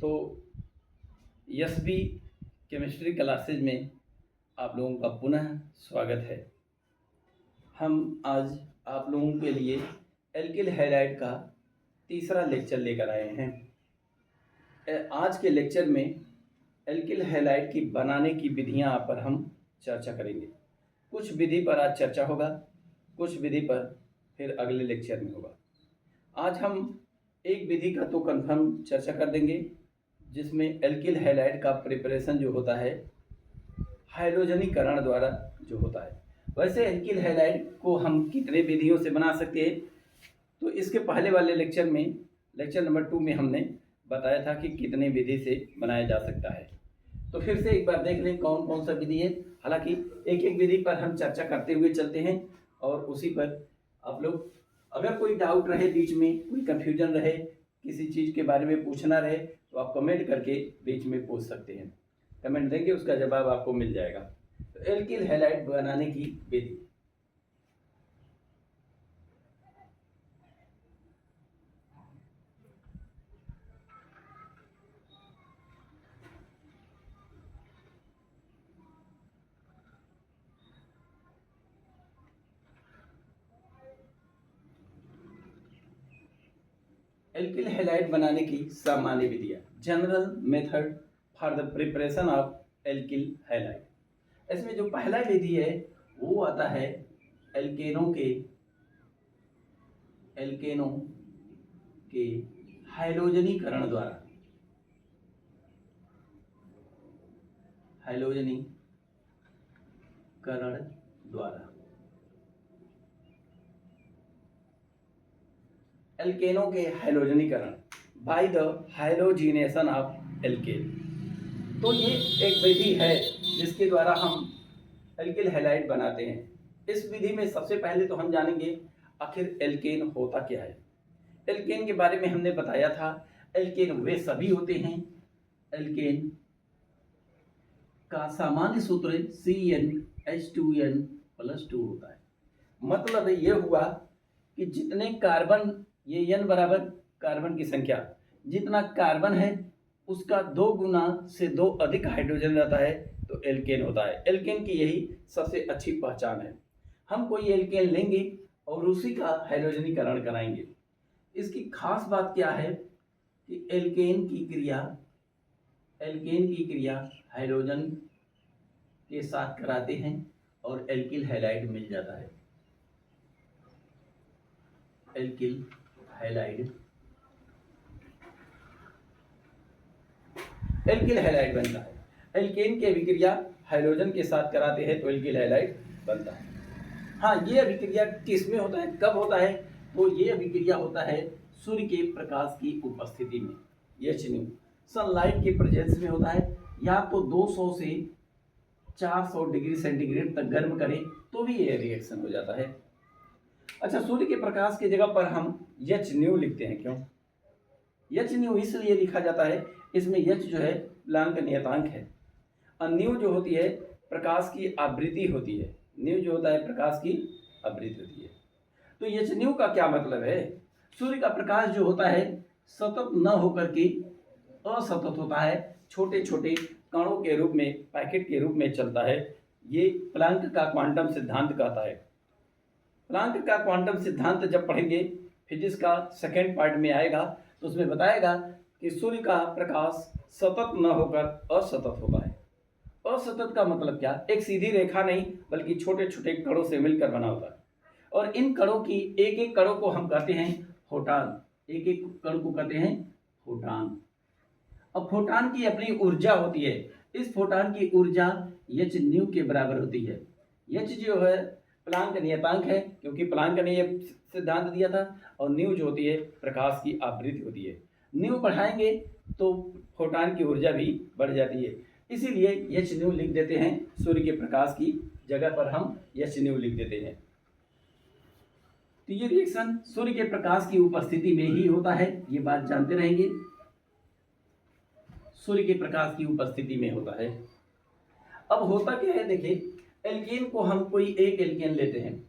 तो Yashvi chemistry classes में आप लोगों का पुनः स्वागत है। हम आज आप लोगों के लिए एल्किल हैलाइड का तीसरा लेक्चर लेकर आए हैं। आज के लेक्चर में एल्किल हैलाइड की बनाने की विधियां पर हम चर्चा करेंगे। कुछ विधि पर आज चर्चा होगा, कुछ विधि पर फिर अगले लेक्चर में होगा। आज हम एक विधि का तो कंफर्म चर्चा कर देंगे, जिसमें एल्किल हैलाइड का प्रिपरेशन जो होता है हाइड्रोजनीकरण द्वारा जो होता है। वैसे एल्किल हैलाइड को हम कितने विधियों से बना सकते हैं, तो इसके पहले वाले लेक्चर में, लेक्चर नंबर 2 में हमने बताया था कि कितने विधि से बनाया जा सकता है। तो फिर से एक बार देख लें कौन कौन सा विधि है। हालांकि एक एक विधि पर हम चर्चा करते हुए चलते हैं और उसी पर आप लोग, अगर कोई डाउट रहे, बीच में कोई कन्फ्यूजन रहे, किसी चीज़ के बारे में पूछना रहे, तो आप कमेंट करके बीच में पूछ सकते हैं। कमेंट देंगे, उसका जवाब आपको मिल जाएगा। तो एल्किल हैलाइड बनाने की विधि। एल्किल हैलाइड बनाने की सामान्य विधियाँ, general method for the preparation of alkyl halide. इसमें जो पहला विधि है वो आता है एल्केनों के हाइड्रोजनीकरण द्वारा। एल्केनों के हाइड्रोजनीकरण by the hydrogenation of alkene. तो ये एक विधि है जिसके द्वारा हम एल्किल हैलाइड बनाते हैं। इस विधि में सबसे पहले तो हम जानेंगे आखिर एल्केन होता क्या है। एल्केन के बारे में हमने बताया था, एल्केन वे सभी होते हैं। एल्केन का सामान्य सूत्र CnH2n+2 होता है। मतलब ये हुआ कि जितने कार्बन, ये n बराबर कार्बन की संख्या, जितना कार्बन है उसका 2 गुना से 2 अधिक हाइड्रोजन रहता है तो एल्केन होता है। एल्केन की यही सबसे अच्छी पहचान है। हम कोई एल्केन लेंगे और उसी का हाइड्रोजनीकरण कराएंगे। इसकी खास बात क्या है कि एल्केन की क्रिया हाइड्रोजन के साथ कराते हैं और एल्किल हैलाइड मिल जाता है। एल्किल हैलाइड बनता है। एल्केन की अभिक्रिया हाइड्रोजन के साथ कराते हैं तो एल्किल हैलाइड बनता है। हाँ, ये अभिक्रिया किस में होता है, कब होता है? तो ये अभिक्रिया होता है सूर्य के प्रकाश की उपस्थिति में। HNU सनलाइट के प्रेजेंस में होता है। या तो 200 से 400 डिग्री सेंटीग्रेड तक गर्म करें तो भी ये रिएक्शन हो जाता है। अच्छा, सूर्य के प्रकाश की जगह पर हम HNU लिखते हैं। क्यों HNU इसलिए लिखा जाता है, इसमें H जो है प्लांक नियतांक है और न्यू जो होती है प्रकाश की आवृत्ति होती है। न्यू जो होता है प्रकाश की आवृत्ति होती है। तो HNU का क्या मतलब है? सूर्य का प्रकाश जो होता है सतत न होकर के असतत होता है, छोटे छोटे कणों के रूप में, पैकेट के रूप में चलता है। ये प्लांक का क्वांटम सिद्धांत कहता है। प्लांक का क्वांटम सिद्धांत जब पढ़ेंगे, फिजिक्स का सेकेंड पार्ट में आएगा, तो उसमें बताएगा कि सूर्य का प्रकाश सतत न होकर असतत होता है। असतत का मतलब क्या? एक सीधी रेखा नहीं, बल्कि छोटे छोटे कणों से मिलकर बना होता है। और इन कणों की एक एक कणों को हम कहते हैं फोटान। एक एक कण को कहते हैं फोटान। अब फोटान की अपनी ऊर्जा होती है। इस फोटान की ऊर्जा HNU के बराबर होती है। H जो है प्लांक नियतांक है, क्योंकि प्लांक ने ये सिद्धांत दिया था। और न्यू जो होती है प्रकाश की आवृत्ति होती है। न्यू बढ़ाएंगे तो फोटान की ऊर्जा भी बढ़ जाती है, इसीलिए HNU लिख देते हैं। सूर्य के प्रकाश की जगह पर हम HNU लिख देते हैं। तो ये रिएक्शन सूर्य के प्रकाश की उपस्थिति में ही होता है, ये बात जानते रहेंगे। सूर्य के प्रकाश की उपस्थिति में होता है। अब होता क्या है, देखिए, एल्केन को हम कोई एक एल्केन लेते हैं।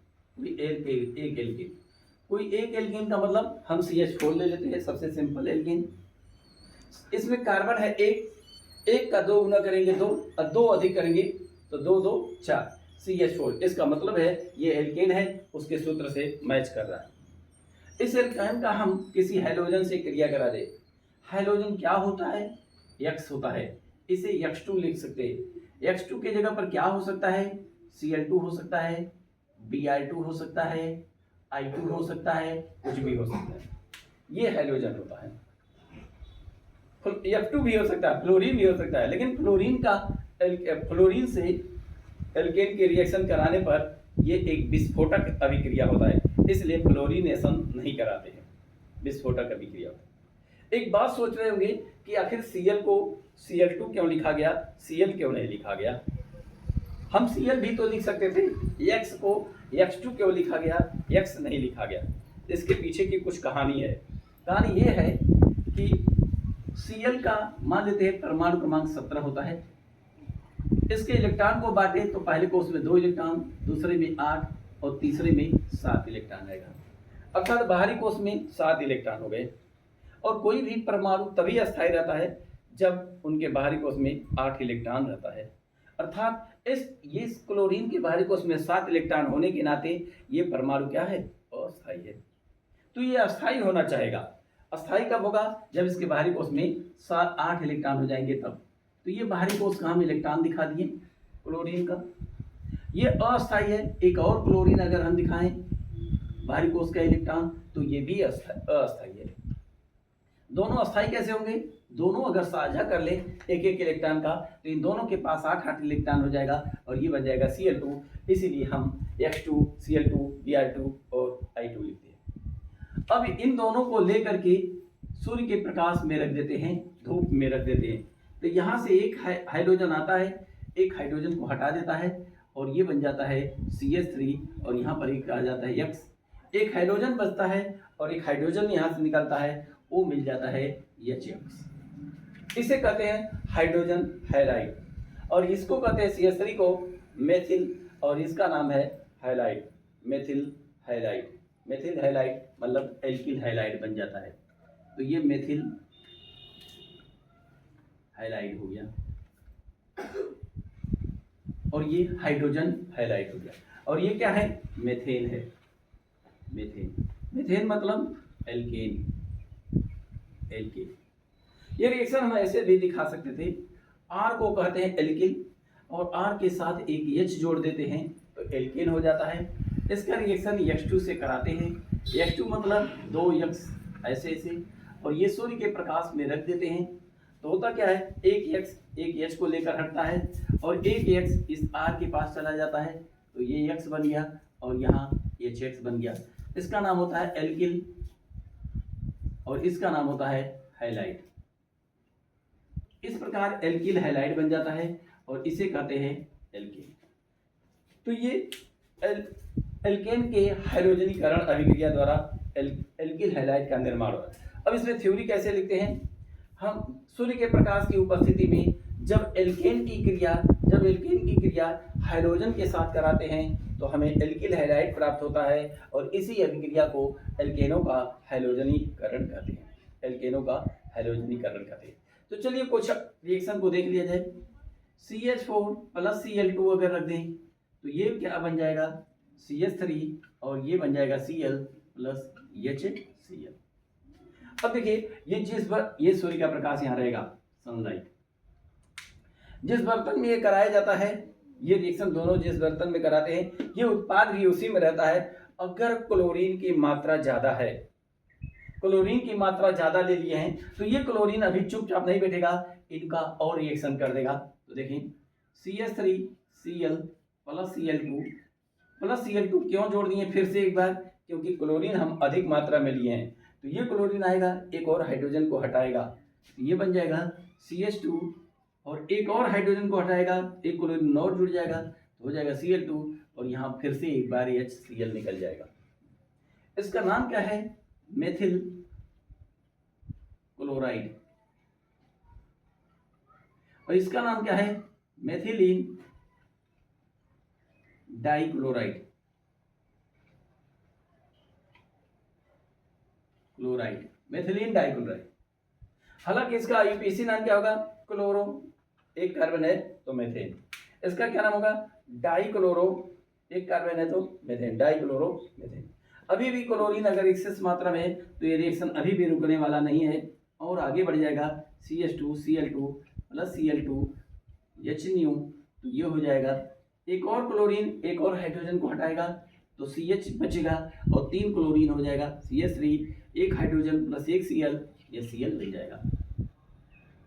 कोई एक एल्केन का मतलब हम CH4 ले लेते हैं, सबसे सिंपल एल्केन। इसमें कार्बन है एक, एक का 2 गुना करेंगे 2 और 2 अधिक करेंगे तो 2 2 4 CH4। इसका मतलब है ये एल्केन है, उसके सूत्र से मैच कर रहा है। इस एल्काइन का हम किसी हैलोजन से क्रिया करा दे, हैलोजन क्या होता है, X होता है, इसे X2 लिख सकते हैं। X2 की जगह पर क्या हो सकता है, Cl2 हो सकता है, Br2 हो सकता है, I2 हो सकता है, कुछ भी हो सकता है। ये हैलोजन होता है। F2 भी हो सकता है, फ्लोरीन भी हो सकता है, लेकिन फ्लोरीन से एल्केन के रिएक्शन कराने पर ये एक विस्फोटक अभिक्रिया होता है, इसलिए फ्लोरीनेशन नहीं कराते हैं, विस्फोटक अभिक्रिया होता है। एक बात सोच रहे होंगे कि आखिर Cl को Cl2 क्यों लिखा गया, Cl क्यों नहीं लिखा गया। हम Cl भी तो लिख सकते थे, X को X2 क्यों लिखा गया, X नहीं लिखा गया। इसके पीछे की कुछ कहानी है। कहानी ये है कि Cl का मान लेते हैं परमाणु क्रमांक 17 होता है। इसके इलेक्ट्रॉन को बांटे तो पहले कोष में 2 इलेक्ट्रॉन, दूसरे में 8 और तीसरे में 7 इलेक्ट्रॉन आएगा, अर्थात बाहरी कोष में 7 इलेक्ट्रॉन हो गए। और कोई भी परमाणु तभी अस्थायी रहता है जब उनके बाहरी कोष में 8 इलेक्ट्रॉन रहता है, अर्थात ये क्लोरीन के बाहरी कोष में 7 इलेक्ट्रॉन होने के नाते ये परमाणु क्या है, अस्थायी है। तो ये अस्थायी होना चाहेगा। अस्थायी कब होगा, जब इसके बाहरी कोष में 8 इलेक्ट्रॉन हो जाएंगे तब। तो ये बाहरी कोष का हम इलेक्ट्रॉन दिखा दिए क्लोरीन का, ये अस्थायी है। एक और क्लोरीन अगर हम दिखाएं बाहरी कोष का इलेक्ट्रॉन तो ये भी अस्थायी है। दोनों अस्थायी कैसे होंगे, दोनों अगर साझा कर ले एक एक इलेक्ट्रॉन का तो इन दोनों के पास 8 इलेक्ट्रॉन हो जाएगा और ये बन जाएगा Cl2, इसीलिए हम X2, Cl2, Br2 और I2 लिखते हैं। अब इन दोनों को लेकर के सूर्य के प्रकाश में रख देते हैं, धूप में रख देते हैं, तो यहाँ से एक हाइड्रोजन आता है, एक हाइड्रोजन को हटा देता है और ये बन जाता है CH3 और यहाँ पर एक आ जाता है X। एक हाइड्रोजन बचता है और एक हाइड्रोजन यहाँ से निकलता है, वो मिल जाता है HX। इसे कहते हैं हाइड्रोजन हैलाइड और इसको कहते हैं CH3 को मेथिल और इसका नाम है halide, methyl halide. Methyl halide मतलब एल्किल हैलाइड बन जाता है। तो ये मेथिल हैलाइड हो गया और ये हाइड्रोजन हैलाइड हो गया। और ये क्या है, मेथेन है। मेथेन, मेथेन मतलब एल्केन, एल्केन। ये रिएक्शन हम ऐसे भी दिखा सकते थे, R को कहते हैं एल्किल और R के साथ एक H जोड़ देते हैं तो एल्केन हो जाता है। इसका रिएक्शन X2 से कराते हैं, X2 मतलब 2X ऐसे ऐसे, और ये सूर्य के प्रकाश में रख देते हैं तो होता क्या है, एक X एक H को लेकर हटता है और एक X इस R के पास चला जाता है तो ये X बन गया और यहाँ HX बन गया। इसका नाम होता है एल्किल और इसका नाम होता है हैलाइड। इस प्रकार एल्किल हैलाइड बन जाता है और इसे कहते हैं एल्केन। तो ये एल्केन के हाइड्रोजनीकरण अभिक्रिया द्वारा एल्किल हैलाइड का निर्माण होता है। अब इसमें थ्योरी कैसे लिखते हैं हम, सूर्य के प्रकाश की उपस्थिति में जब एल्केन की क्रिया हाइड्रोजन के साथ कराते हैं तो हमें एल्किल हैलाइड प्राप्त होता है और इसी अभिक्रिया को एल्केनों का हैलोजनीकरण कहते हैं, एल्केनों का हैलोजनीकरण कहते हैं। तो चलिए कुछ रिएक्शन को देख लिया जाए। CH4 प्लस Cl2 अगर रख दें तो ये क्या बन जाएगा, CH3 और ये बन जाएगा Cl प्लस HCl। अब देखिए ये सूर्य का प्रकाश यहाँ रहेगा, सनलाइट। जिस बर्तन में ये कराया जाता है, ये रिएक्शन दोनों जिस बर्तन में कराते हैं ये उत्पाद भी उसी में रहता है। अगर क्लोरीन की मात्रा ज़्यादा है, क्लोरीन की मात्रा ज़्यादा ले लिए हैं तो ये क्लोरीन अभी चुपचाप नहीं बैठेगा, इनका और रिएक्शन कर देगा। तो देखें CH3 Cl प्लस Cl2 क्यों जोड़ दिए फिर से एक बार, क्योंकि क्लोरीन हम अधिक मात्रा में लिए हैं तो ये क्लोरीन आएगा, एक और हाइड्रोजन को हटाएगा तो ये बन जाएगा CH2 और एक और हाइड्रोजन को हटाएगा, एक क्लोरीन और जुड़ जाएगा तो हो जाएगा Cl2 और यहाँ फिर से एक बार HCl निकल जाएगा। इसका नाम क्या है, मेथिल क्लोराइड और इसका नाम क्या है, मेथिलीन डाइक्लोराइड, मेथिलीन डाइक्लोराइड। हालांकि इसका आईयूपीएसी नाम क्या होगा, क्लोरो, एक कार्बन है तो मीथेन। इसका क्या नाम होगा, डाइक्लोरो, एक कार्बन है तो मीथेन, डाइक्लोरो मीथेन। अभी भी क्लोरीन अगर एक्सेस मात्रा में है तो ये रिएक्शन अभी भी रुकने वाला नहीं है और आगे बढ़ जाएगा, CH2Cl2 प्लस Cl2 HNu, तो ये हो जाएगा। एक और क्लोरीन एक और हाइड्रोजन को हटाएगा तो CH बचेगा और 3 क्लोरीन हो जाएगा, CH3, एक हाइड्रोजन प्लस एक Cl, ये Cl बन जाएगा।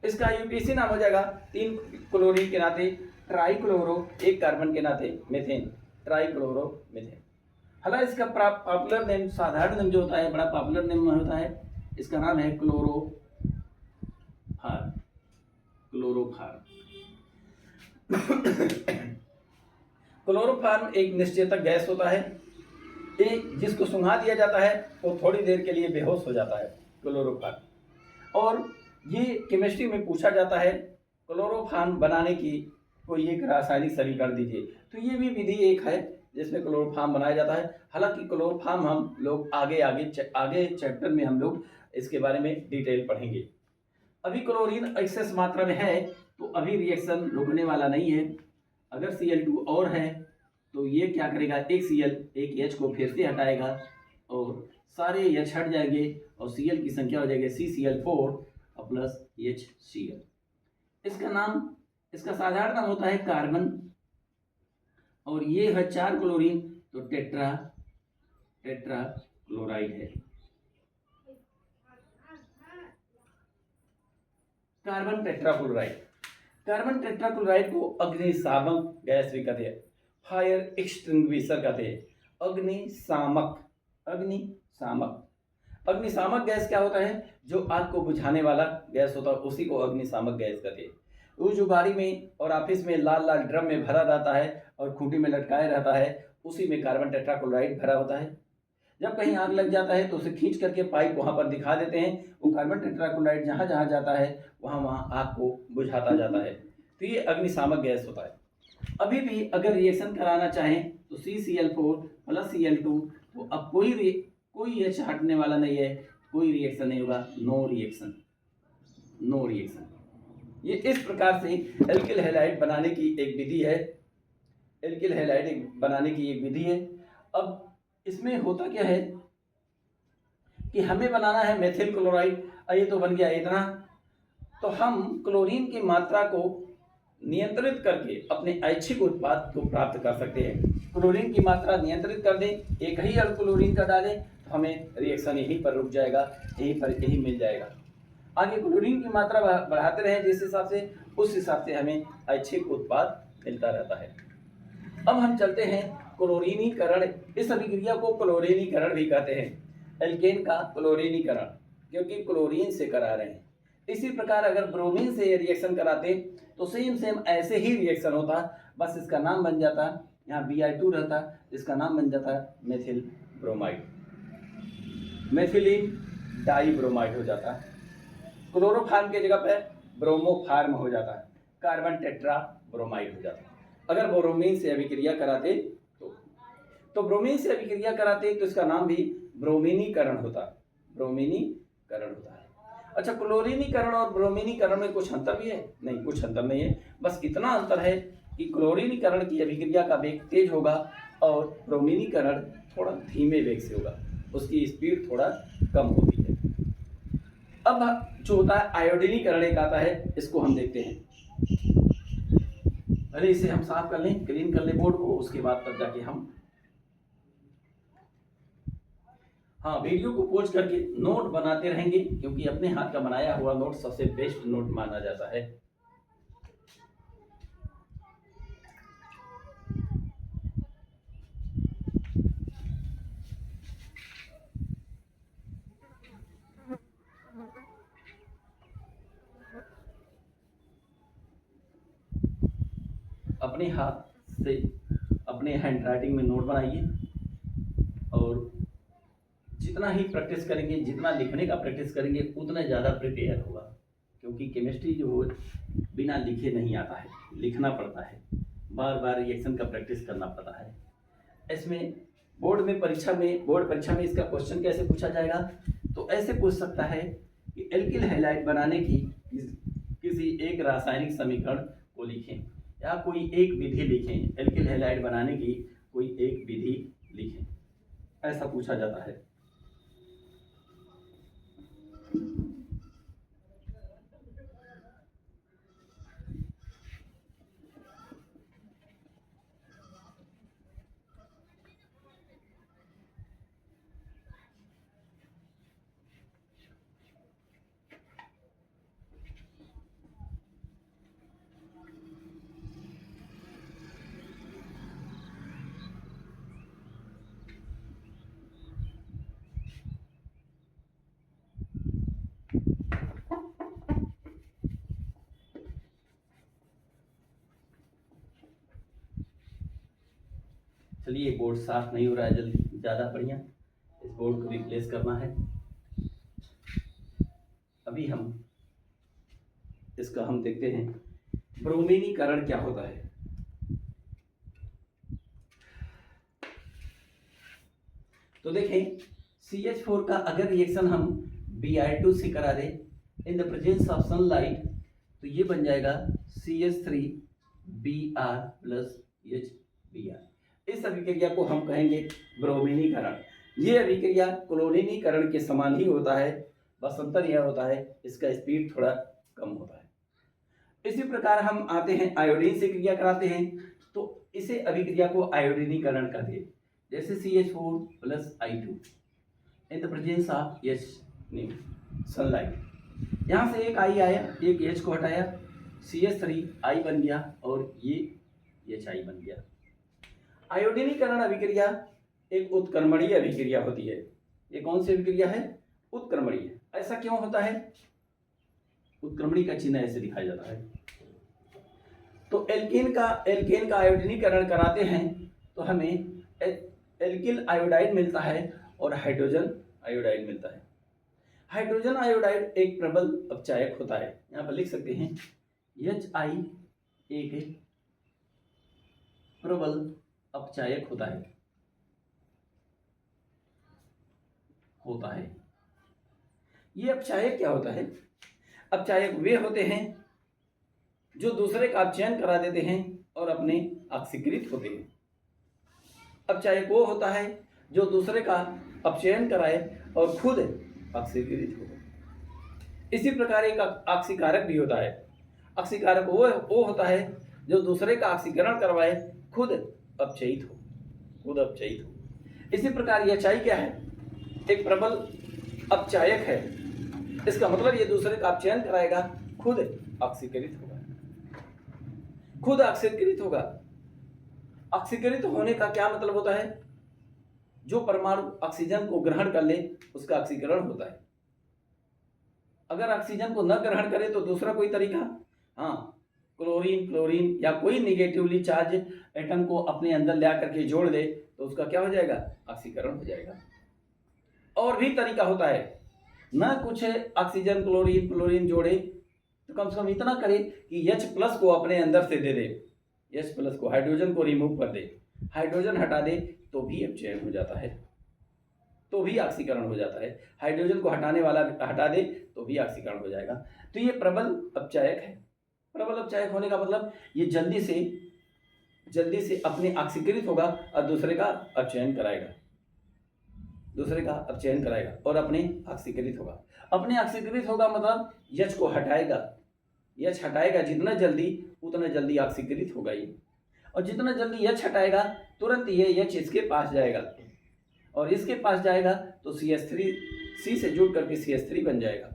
इसका यूपीसी नाम हो जाएगा 3 क्लोरीन के नाते ट्राइक्लोरो, एक कार्बन के नाते मीथेन, ट्राइक्लोरो मीथेन। हालांकि इसका पॉपुलर नेम, साधारण नेम जो होता है, बड़ा पॉपुलर नेम होता है, इसका नाम है क्लोरोफार्म, क्लोरोफार्म। क्लोरोफार्म एक निश्चेतक गैस होता है, एक जिसको सुंघा दिया जाता है तो थोड़ी देर के लिए बेहोश हो जाता है, क्लोरोफार्म। और ये केमिस्ट्री में पूछा जाता है, क्लोरोफार्म बनाने की कोई एक रासायनिक समीकरण दीजिए, तो ये भी विधि एक है जिसमें क्लोरोफार्म बनाया जाता है। हालांकि क्लोरोफार्म हम लोग आगे चैप्टर में हम लोग इसके बारे में डिटेल पढ़ेंगे। अभी क्लोरीन एक्सेस मात्रा में है तो अभी रिएक्शन रुकने वाला नहीं है। अगर Cl2 और है तो ये क्या करेगा, एक Cl एक H को फिर से हटाएगा और सारे H हट जाएंगे और Cl की संख्या हो जाएगी CCl4 प्लस HCl। इसका नाम, इसका साधारण नाम होता है कार्बन, और ये है 4 क्लोरीन तो टेट्रा क्लोराइड है। कार्बन टेट्राक्लोराइड, कार्बन टेट्राक्लोराइड को अग्निशामक गैस भी कहते हैं, फायर एक्सटिंग्विशर कहते हैं, अग्निशामक। अग्निशामक गैस क्या होता है, जो आग को बुझाने वाला गैस होता है उसी को अग्निशामक गैस कहते हैं। वो जो गाड़ी में और ऑफिस में लाल लाल ड्रम में भरा रहता है और खूंटी में लटकाया रहता है, उसी में कार्बन टेट्राक्लोराइड भरा होता है। जब कहीं आग लग जाता है तो उसे खींच करके पाइप वहां पर दिखा देते हैं, वो कार्बन टेट्राक्लोराइड जहां जहां जाता है वहां आग को बुझाता जाता है, तो ये अग्निशामक गैस होता है। अभी भी अगर रिएक्शन कराना चाहें तो CCl4 प्लस Cl2, तो अब कोई H हटने वाला नहीं है, कोई रिएक्शन नहीं होगा, नो रिएक्शन। ये इस प्रकार से एल्किल हैलाइड बनाने की एक विधि है, एल्किल हैलाइड बनाने की एक विधि है। अब इसमें होता क्या है कि हमें बनाना है मेथिल क्लोराइड, ये तो बन गया इतना, तो हम क्लोरीन की मात्रा को नियंत्रित करके अपने ऐच्छिक उत्पाद को प्राप्त कर सकते हैं। क्लोरीन की मात्रा नियंत्रित कर दें, एक ही अणु क्लोरीन का डालें तो हमें रिएक्शन यहीं पर रुक जाएगा, यहीं मिल जाएगा। आगे क्लोरीन की मात्रा बढ़ाते रहें जिस हिसाब से, उस हिसाब से हमें ऐच्छिक उत्पाद मिलता रहता है। अब हम चलते हैं क्लोरीनीकरण, इस अभिक्रिया को क्लोरीनीकरण भी कहते हैं, एल्केन का क्लोरीनीकरण, क्योंकि क्लोरीन से करा रहे हैं। इसी प्रकार अगर ब्रोमीन से रिएक्शन कराते तो सेम ऐसे ही रिएक्शन होता, बस इसका नाम बन जाता, यहाँ Bi2 रहता, इसका नाम बन जाता मेथिल ब्रोमाइड, मेथिलीन डाइब्रोमाइड हो जाता। क्लोरोफार्म के जगह पे ब्रोमोफार्म हो जाता है, कार्बन टेट्रा ब्रोमाइड हो जाता। अगर ब्रोमीन से अभिक्रिया कराते तो ब्रोमीन से अभिक्रिया कराते तो इसका नाम भी ब्रोमीनीकरण होता, ब्रोमीनीकरण होता है। अच्छा, क्लोरीनीकरण और ब्रोमीनीकरण में कुछ अंतर भी है? नहीं, कुछ अंतर नहीं है, बस इतना अंतर है कि क्लोरीनीकरण की अभिक्रिया का वेग तेज होगा और ब्रोमीनीकरण थोड़ा धीमे वेग से होगा, उसकी स्पीड थोड़ा कम होती है। अब जो होता है आयोडीनीकरण एक आता है, इसको हम देखते हैं। पहले इसे हम साफ कर लें, क्लीन कर लें बोर्ड को, उसके बाद तब जाके हम वीडियो को पॉज करके नोट बनाते रहेंगे, क्योंकि अपने हाथ का बनाया हुआ नोट सबसे बेस्ट नोट माना जाता है। अपने हाथ से अपने हैंड राइटिंग में नोट बनाइए, और जितना ही प्रैक्टिस करेंगे, जितना लिखने का प्रैक्टिस करेंगे, उतना ज़्यादा प्रिपेयर होगा, क्योंकि केमिस्ट्री जो बिना लिखे नहीं आता है, लिखना पड़ता है, बार बार रिएक्शन का प्रैक्टिस करना पड़ता है। इसमें बोर्ड परीक्षा में इसका क्वेश्चन कैसे पूछा जाएगा, तो ऐसे पूछ सकता है कि एल्किल हैलाइड बनाने की किसी एक रासायनिक समीकरण को लिखें या कोई एक विधि लिखें। एल्किल हैलाइड बनाने की कोई एक विधि लिखें, ऐसा पूछा जाता है। चलिए, बोर्ड साफ नहीं हो रहा है जल्दी, ज़्यादा बढ़िया, इस बोर्ड को रिप्लेस करना है। अभी हम देखते हैं ब्रोमीनीकरण क्या होता है। तो देखें, CH4 का अगर रिएक्शन हम Br2 से करा दें in the presence of sunlight, तो ये बन जाएगा CH3Br प्लस HBr। इस अभिक्रिया को हम कहेंगे ब्रोमीनीकरण। ये अभिक्रिया क्लोरीनीकरण के समान ही होता है, बस अंतर यह होता है इसका स्पीड थोड़ा कम होता है। इसी प्रकार हम आते हैं आयोडीन से क्रिया कराते हैं, तो इसे अभिक्रिया को आयोडीनीकरण कहते हैं। जैसे CH4 plus I2 in the presence of sunlight, यहाँ से एक I आया, एक H को हटाया, CH3I बन गया और ये HI बन गया। आयोडीनीकरण अभिक्रिया एक उत्क्रमणीय अभिक्रिया होती है। ये कौन सी अभिक्रिया है? उत्क्रमणीय। ऐसा क्यों होता है? उत्क्रमणी का चिन्ह ऐसे दिखाया जाता है। तो एल्केन का आयोडीनीकरण कराते हैं तो हमें एल्किल आयोडाइड मिलता है और हाइड्रोजन आयोडाइड मिलता है। हाइड्रोजन आयोडाइड एक प्रबल अपचायक होता है। यहाँ पर लिख सकते हैं HI एक प्रबल अपचायक होता है। ये अपचायक क्या होता है? अपचायक वे होते हैं जो दूसरे का अपचयन करा देते हैं और अपने ऑक्सीकृत होते हैं। अपचायक वो होता है जो दूसरे का अपचयन कराए और खुद ऑक्सीकृत हो। इसी प्रकार एक ऑक्सीकारक भी होता है। ऑक्सीकारक वो होता है जो दूसरे का ऑक्सीकरण करवाए, खुद अपचयित हो। इसी प्रकार यह HI क्या है? एक प्रबल अपचायक है। इसका मतलब ये दूसरे का अपचयन कराएगा, खुद ऑक्सीकृत होगा। ऑक्सीकृत होने का क्या मतलब होता है? जो परमाणु ऑक्सीजन को ग्रहण कर ले उसका ऑक्सीकरण होता है। अगर ऑक्सीजन को न ग्रहण करे तो दूसरा कोई तरीका, क्लोरीन या कोई निगेटिवली चार्ज एटम को अपने अंदर ला करके जोड़ दे तो उसका क्या हो जाएगा? ऑक्सीकरण हो जाएगा। और भी तरीका होता है, न कुछ ऑक्सीजन क्लोरीन जोड़े तो कम से कम इतना करे कि H+ को अपने अंदर से दे दे, H+ को, हाइड्रोजन को रिमूव कर दे, हाइड्रोजन हटा दे तो भी अपचयन हो जाता है, तो भी ऑक्सीकरण हो जाता है। हाइड्रोजन को हटाने वाला हटा दे तो भी ऑक्सीकरण हो जाएगा। तो ये प्रबल अपचायक है। प्रबल अपचायक होने का मतलब ये जल्दी से अपने ऑक्सीकृत होगा और दूसरे का अपचयन कराएगा और अपने ऑक्सीकृत होगा। अपने ऑक्सीकृत होगा मतलब H को हटाएगा, जितना जल्दी उतना जल्दी ऑक्सीकृत होगा ये, और जितना जल्दी H हटाएगा तुरंत ये H इसके पास जाएगा और इसके पास जाएगा तो C से जुड़ करके CH3 बन जाएगा।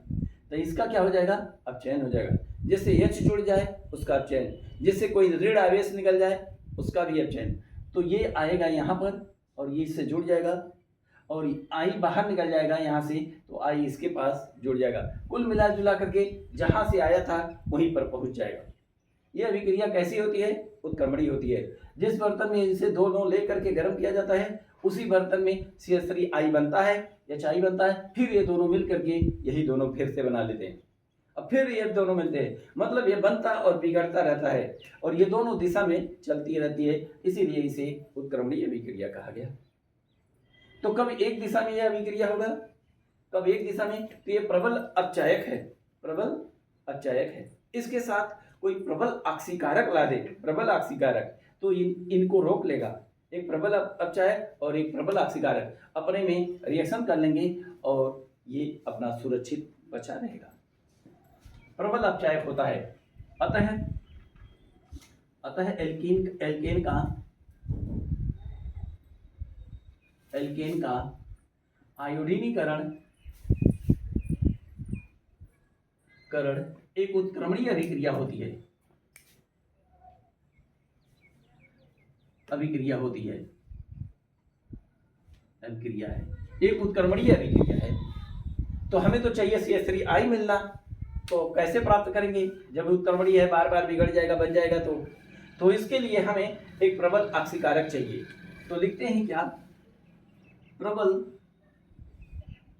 तो इसका क्या हो जाएगा? अपचयन हो जाएगा। जिससे H जुड़ जाए उसका अपचयन, जिससे कोई ऋण आवेश निकल जाए उसका भी अपचयन। तो ये आएगा यहाँ पर और ये इससे जुड़ जाएगा और I बाहर निकल जाएगा यहाँ से, तो I इसके पास जुड़ जाएगा। कुल मिला जुला करके जहाँ से आया था वहीं पर पहुँच जाएगा। यह अभिक्रिया कैसी होती है? उत्क्रमणीय होती है। जिस बर्तन में इसे दोनों ले करके गर्म किया जाता है उसी बर्तन में CH3I बनता है, HI बनता है, फिर ये दोनों मिल करके यही दोनों फिर से बना लेते हैं। अब फिर ये दोनों मिलते हैं, मतलब ये बनता और बिगड़ता रहता है और ये दोनों दिशा में चलती रहती है, इसीलिए इसे उत्क्रमणीय अभिक्रिया कहा गया। तो कब एक दिशा में यह अभिक्रिया होगा? कब एक दिशा में, तो ये प्रबल अपचायक है, प्रबल अपचायक है। इसके साथ कोई प्रबल आक्सीकारक ला दे, प्रबल आक्सीकारक, तो इनको रोक लेगा। एक प्रबल अपचायक और एक प्रबल आक्सीकारक अपने में रिएक्शन कर लेंगे और ये अपना सुरक्षित बचा रहेगा। प्रबल अपचायक होता है, अतः एल्केन का आयोडीनीकरण एक उत्क्रमणीय अभिक्रिया होती है, अभिक्रिया है, एक उत्क्रमणीय अभिक्रिया है। तो हमें तो चाहिए CH3I मिलना, तो कैसे प्राप्त करेंगे जब उत्क्रमणीय है, बार बार बिगड़ जाएगा, बन जाएगा। तो इसके लिए हमें एक प्रबल आक्सीकारक चाहिए। तो लिखते हैं क्या, प्रबल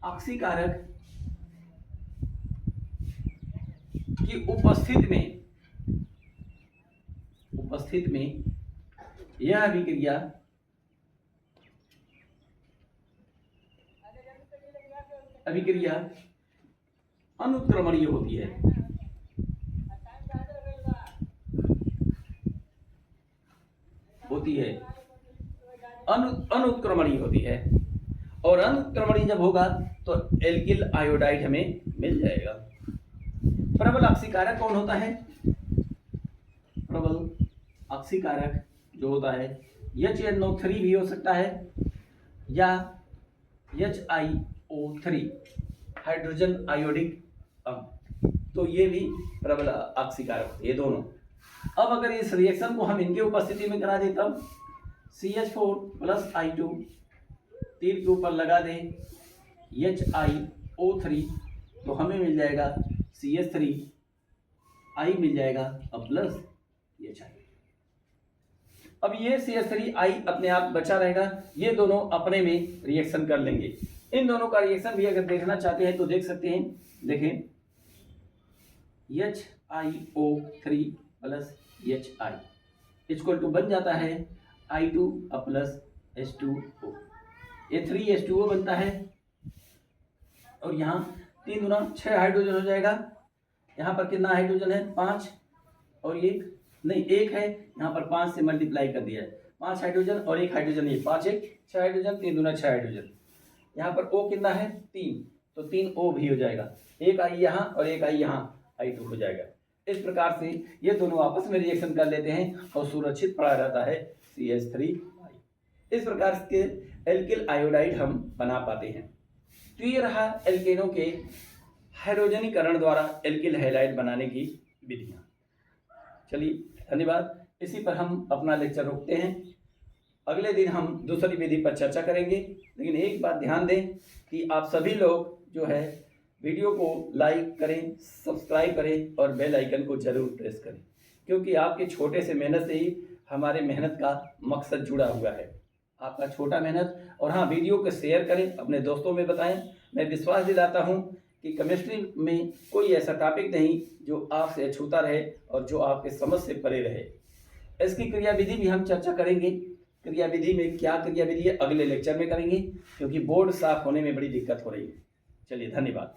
आक्सीकारक की उपस्थित में यह अभिक्रिया अनुत्क्रमणीय होती है, अनुत्क्रमणीय होती है। और अनुत्क्रमणीय जब होगा तो एल्किल आयोडाइड हमें मिल जाएगा। प्रबल आक्सीकारक कौन होता है, प्रबल आक्सीकारक जो होता है HNO3 भी हो सकता है या HiO3 हाइड्रोजन आयोडिक अम्ल, तो ये भी प्रबल आक्सीकारक, ये दोनों। अब अगर इस रिएक्शन को हम इनके उपस्थिति में करा दें तब CH4 + I2 तीर के ऊपर लगा दें HiO3, तो हमें मिल जाएगा CH3I मिल जाएगा और प्लस HI। अब ये CH3I अपने आप बचा रहेगा, ये दोनों अपने में रिएक्शन कर लेंगे। इन दोनों का रिएक्शन भी अगर देखना चाहते हैं तो देख सकते हैं, देखें HiO3 + HI इक्वल टू बन जाता है I2 + H2O, ये 3H2O बनता है और यहाँ 3 गुना 6 हाइड्रोजन हो जाएगा। यहाँ पर कितना हाइड्रोजन है, 5 और एक है, यहाँ पर 5 से मल्टीप्लाई कर दिया है, 5 हाइड्रोजन और 1 हाइड्रोजन, ये 5 1 6 हाइड्रोजन, 3 गुना 6 हाइड्रोजन। यहाँ पर O कितना है, 3, तो 3 O भी हो जाएगा, एक I यहाँ और एक I यहाँ, I2 हो जाएगा। इस प्रकार से ये दोनों आपस में रिएक्शन कर लेते हैं और सुरक्षित पड़ा रहता है CH3I। इस प्रकार के एल्किल आयोडाइड हम बना पाते हैं। तो ये रहा एल्केनों के हाइड्रोजनीकरण द्वारा एल्किल हैलाइड बनाने की विधियाँ। चलिए धन्यवाद, इसी पर हम अपना लेक्चर रोकते हैं। अगले दिन हम दूसरी विधि पर चर्चा करेंगे। लेकिन एक बात ध्यान दें कि आप सभी लोग जो है वीडियो को लाइक करें, सब्सक्राइब करें और बेल आइकन को जरूर प्रेस करें, क्योंकि आपके छोटे से मेहनत से ही हमारे मेहनत का मकसद जुड़ा हुआ है। आपका छोटा मेहनत, और हाँ, वीडियो को शेयर करें, अपने दोस्तों में बताएं। मैं विश्वास दिलाता हूं कि केमिस्ट्री में कोई ऐसा टॉपिक नहीं जो आपसे अछूता रहे और जो आपके समझ से परे रहे। इसकी क्रियाविधि भी हम चर्चा करेंगे। क्रियाविधि में क्या क्रियाविधि है, अगले लेक्चर में करेंगे, क्योंकि बोर्ड साफ होने में बड़ी दिक्कत हो रही है। चलिए धन्यवाद।